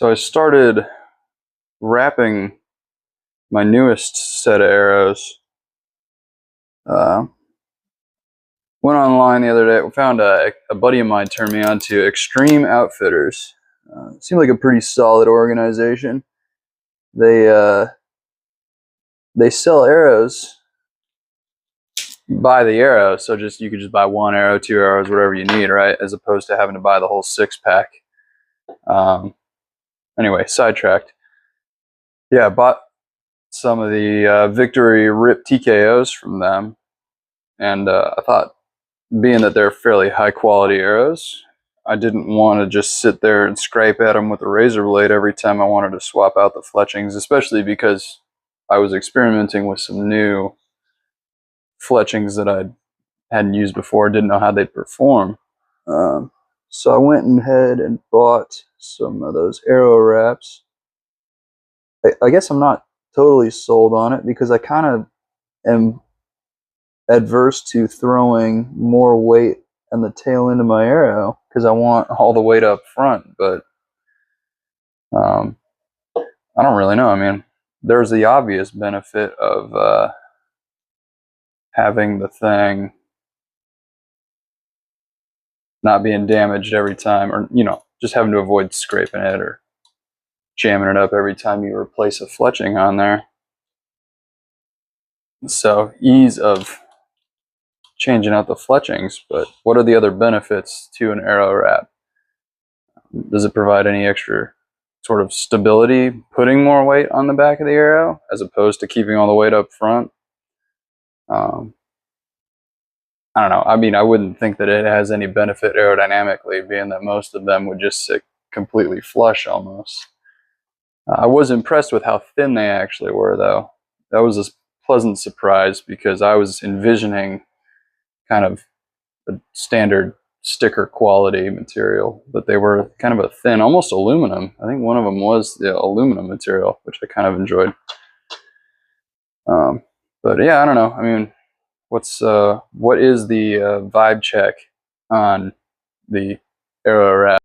So I started wrapping my newest set of arrows. Went online the other day. Found a buddy of mine turned me on to Extreme Outfitters. Seemed like a pretty solid organization. They sell arrows by the arrow, so you could just buy one arrow, two arrows, whatever you need, right? As opposed to having to buy the whole 6-pack. Anyway, sidetracked. Yeah, I bought some of the Victory Rip TKOs from them, and I thought, being that they're fairly high quality arrows, I didn't want to just sit there and scrape at them with a razor blade every time I wanted to swap out the fletchings, especially because I was experimenting with some new fletchings that I hadn't used before, didn't know how they'd perform. So I went ahead and bought some of those arrow wraps. I guess I'm not totally sold on it because I kind of am adverse to throwing more weight on the tail end of my arrow because I want all the weight up front, but I don't really know. I mean, there's the obvious benefit of having the thing not being damaged every time, or just having to avoid scraping it or jamming it up every time you replace a fletching on there. So ease of changing out the fletchings, but what are the other benefits to an arrow wrap? Does it provide any extra sort of stability, putting more weight on the back of the arrow as opposed to keeping all the weight up front? I don't know. I mean, I wouldn't think that it has any benefit aerodynamically, being that most of them would just sit completely flush almost. I was impressed with how thin they actually were, though. That was a pleasant surprise because I was envisioning kind of a standard sticker quality material, but they were kind of a thin, almost aluminum. I think one of them was the aluminum material, which I kind of enjoyed. But yeah, I don't know. I mean, what is the vibe check on the arrow wrap?